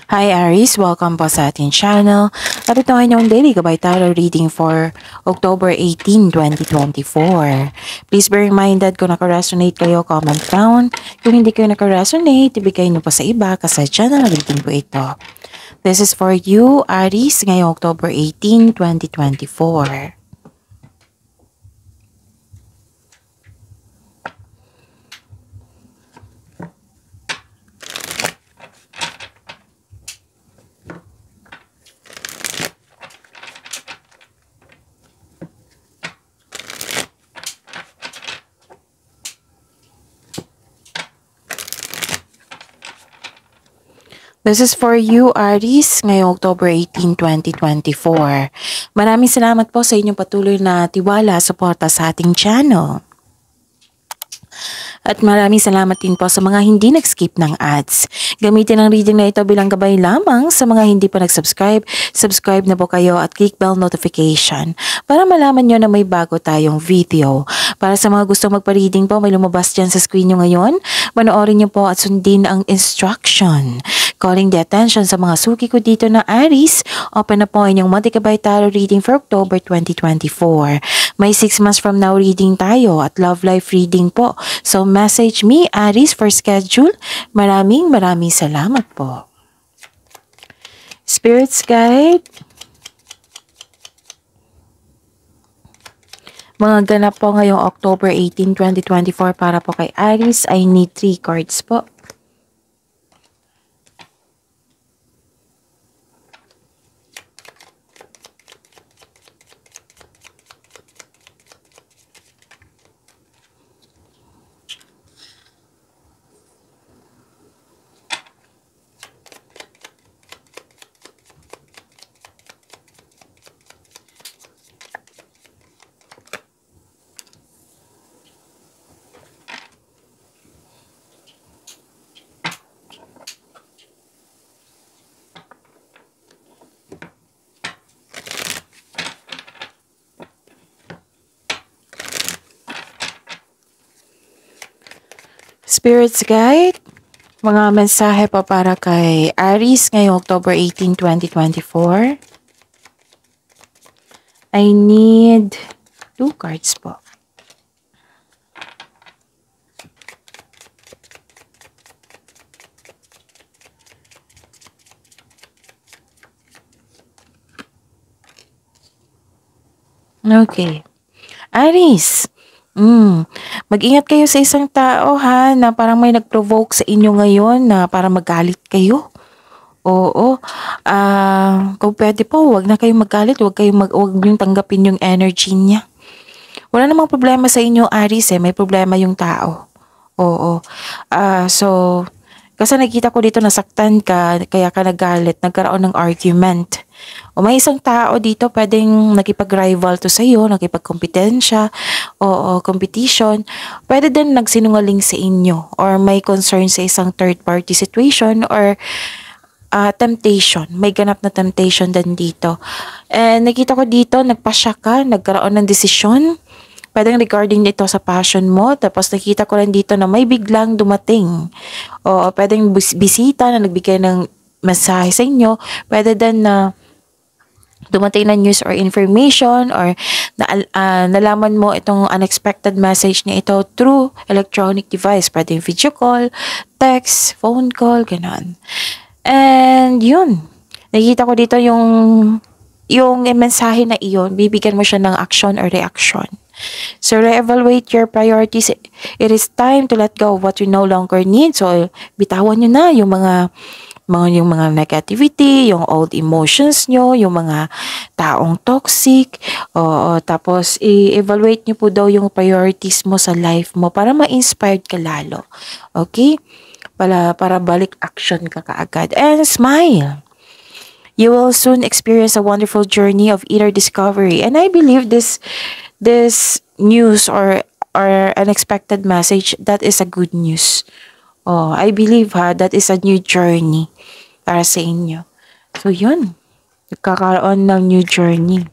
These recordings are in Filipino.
Hi Aries, welcome po sa ating channel. At ito ang inyong daily gabay tarot reading for October 18, 2024. Please bear in mind that kung naka-resonate kayo, comment down. Kung hindi kayo naka-resonate, ibigay niyo po sa iba kasi channel reading po ito. This is for you, Aries, ngayong October 18, 2024. This is for you, Aries, ngayong October 18, 2024. Maraming salamat po sa inyong patuloy na tiwala, suporta sa ating channel. At maraming salamat din po sa mga hindi nag-skip ng ads. Gamitin ang reading na ito bilang gabay lamang sa mga hindi pa nag-subscribe. Subscribe na po kayo at click bell notification para malaman nyo na may bago tayong video. Para sa mga gustong magpa-reading po, may lumabas dyan sa screen nyo ngayon. Manoorin nyo po at sundin ang instruction. Calling the attention sa mga suki ko dito na Aries, open na po inyong Monte Gabay Tarot reading for October 2024. May 6 months from now reading tayo at love life reading po. So message me, Aries, for schedule. Maraming salamat po. Spirits Guide. Mga ganap po ngayong October 18, 2024 para po kay Aries. I need 3 cards po. Spirits Guide, mga mensahe pa para kay Aries ngayong October 18, 2024. I need 2 cards po. Okay. Aries, mag-ingat kayo sa isang tao ha, na parang may nag-provoke sa inyo ngayon na para magalit kayo. Oo. Kung pwede po, wag na kayong magalit, wag niyong tanggapin yung energy niya. Wala namang problema sa inyo, Aries, may problema yung tao. Oo. So, kasi nakita ko dito nasaktan ka, kaya ka nagalit, nagkaroon ng argument. O may isang tao dito pwedeng nakipag-rival to sa'yo, nakipag-kompetensya, o competition. Pwede din nagsinungaling sa inyo or may concern sa isang third-party situation or temptation. May ganap na temptation din dito. And nakita ko dito, nagpasya ka, nagkaroon ng desisyon. Pwedeng regarding dito sa passion mo. Tapos nakita ko rin dito na may biglang dumating. O pwedeng bisita na nagbigay ng mensahe sa inyo. Pwede din na dumating na news or information or nalaman mo itong unexpected message niya ito through electronic device. Pwedeng video call, text, phone call, gano'n. And yun, nakikita ko dito yung mensahe na iyon, bibigyan mo siya ng action or reaction. So, re-evaluate your priorities. It is time to let go of what you no longer need. So, bitawan nyo na yung mga negativity, yung old emotions nyo, yung mga taong toxic. Tapos, i-evaluate nyo po daw yung priorities mo sa life mo para ma-inspired ka lalo. Okay? Para balik action ka kaagad. And smile. You will soon experience a wonderful journey of inner discovery. And I believe this news or unexpected message, that is a good news. I believe that is a new journey para sa inyo. So yun, nagkakaroon ng new journey.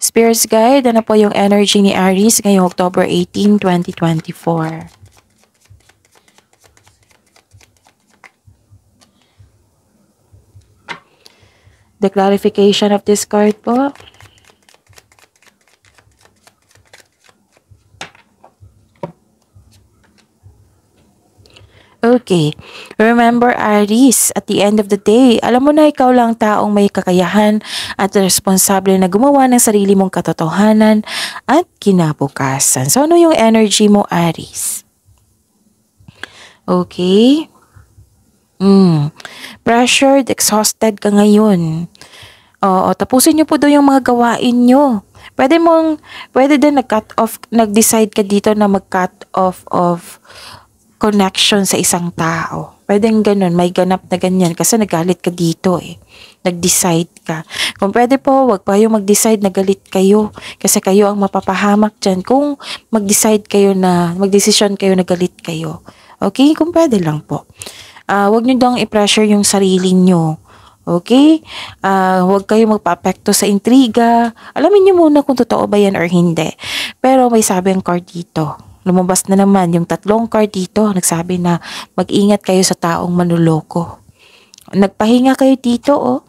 Spirits Guide, ano po yung energy ni Aries ngayong October 18, 2024? The clarification of this card po. Okay. Remember, Aries, at the end of the day, alam mo na ikaw lang taong may kakayahan at responsable na gumawa ng sarili mong katotohanan at kinabukasan. So, ano yung energy mo, Aries? Okay. Pressured, exhausted ka ngayon. Oo, tapusin niyo po daw yung mga gawain niyo. Pwede din nag-decide ka dito na mag-cut off of connection sa isang tao. Pwedeng ganun, may ganap na ganyan kasi nagalit ka dito eh. Nag-decide ka. Kung pwede po, wag pa kayo mag-decide na galit kayo kasi kayo ang mapapahamak dyan kung magdesisyon kayo na galit kayo. Okay? Kung pwede lang po. Wag nyo dong i-pressure yung sarili nyo. Okay? Huwag kayo magpa-apekto sa intriga. Alamin nyo muna kung totoo ba yan or hindi. Pero may sabi ang card dito. Lumabas na naman yung 3 card dito. Nagsabi na mag-ingat kayo sa taong manloloko. Nagpahinga kayo dito, oh.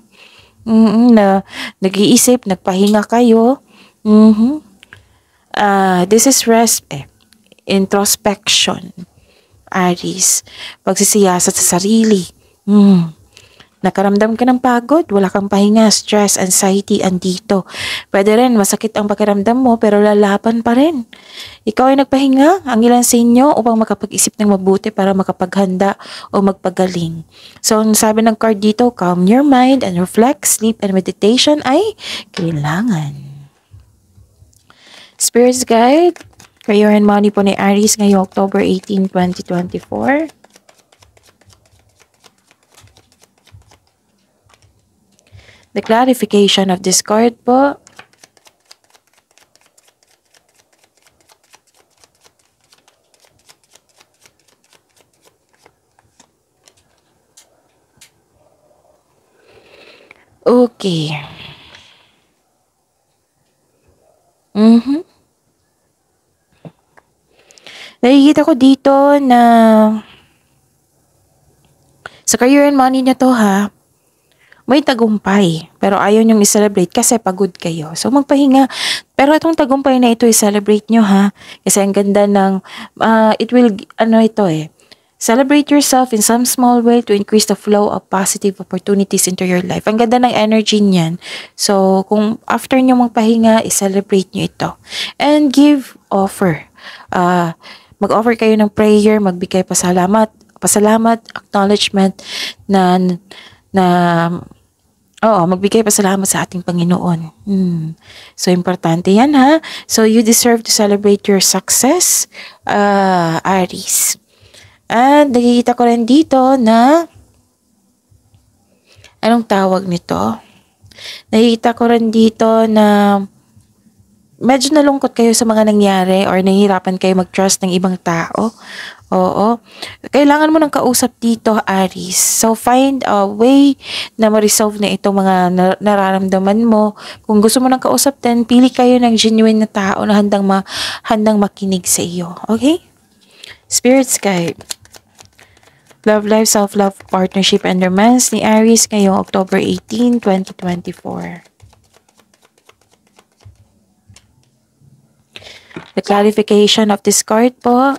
Na nag-iisip, nagpahinga kayo. This is rest, introspection. Aries, pagsisiyasat sa sarili. Nakaramdam ka ng pagod, wala kang pahinga, stress, anxiety, andito. Pwede rin, masakit ang pakiramdam mo pero lalaban pa rin. Ikaw ay nagpahinga, ang ilan sa inyo upang makapag-isip ng mabuti para makapaghanda o magpagaling. So, ang sabi ng card dito, calm your mind and reflect, sleep and meditation ay kailangan. Spirit's Guide, Career and Money po ni Aries ngayong October 18, 2024. The clarification of this card po. Okay. Nakikita ko dito na sa career and money na to ha, may tagumpay, pero ayaw niyong i-celebrate kasi pagod kayo. So, magpahinga. Pero itong tagumpay na ito, i-celebrate niyo ha. Kasi ang ganda ng, celebrate yourself in some small way to increase the flow of positive opportunities into your life. Ang ganda ng energy niyan. So, kung after niyo magpahinga, i-celebrate niyo ito. And give offer. Mag-offer kayo ng prayer, magbigay pasalamat, acknowledgement magbigay pasalamat sa ating Panginoon. So, importante yan ha. So, you deserve to celebrate your success, Aries. And, nakikita ko rin dito na, anong tawag nito? Nakikita ko rin dito na, medyo nalungkot kayo sa mga nangyari or nahihirapan kayo mag-trust ng ibang tao. Oo. Kailangan mo ng kausap dito, Aries. So, find a way na ma-resolve na itong mga nararamdaman mo. Kung gusto mo ng kausap din, pili kayo ng genuine na tao na handang makinig sa iyo. Okay? Spirit's Guide. Love life, self-love, partnership, and romance ni Aries ngayong October 18, 2024. The clarification of this card po.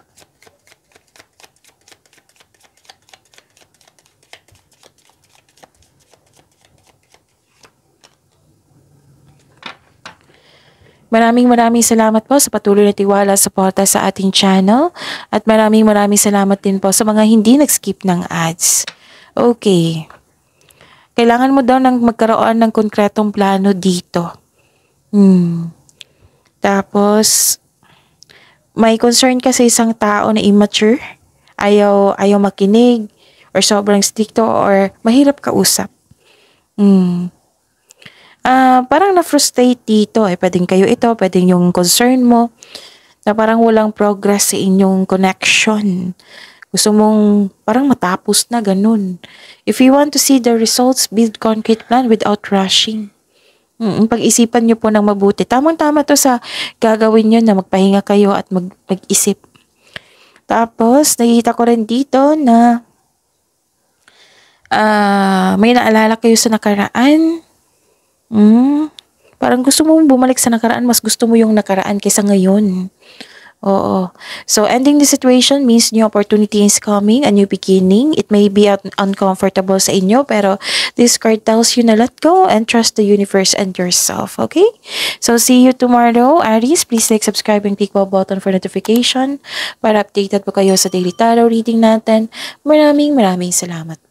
Maraming salamat po sa patuloy na tiwala sa suporta sa ating channel. At maraming salamat din po sa mga hindi nag-skip ng ads. Okay. Kailangan mo daw ng magkaroon ng konkretong plano dito. Tapos, may concern ka sa isang tao na immature. Ayaw makinig. Or sobrang stricto or mahirap kausap. Parang na-frustrate dito pwedeng kayo ito, pwedeng yung concern mo na parang walang progress sa inyong connection. Gusto mong parang matapos na ganun. If you want to see the results, build concrete plan without rushing. Pag-isipan nyo po ng mabuti. Tamang-tama to sa gagawin nyo na magpahinga kayo at mag-isip. Tapos, nakikita ko rin dito na may naalala kayo sa nakaraan. Hmm, parang gusto mo bumalik sa nakaraan, mas gusto mo yung nakaraan kaysa ngayon. Oo. So, ending the situation means new opportunity is coming, a new beginning. It may be uncomfortable sa inyo, pero this card tells you na let go and trust the universe and yourself, okay? So, see you tomorrow. Aries, please like, subscribe, and click bell button for notification para updated po kayo sa daily tarot reading natin. Maraming salamat.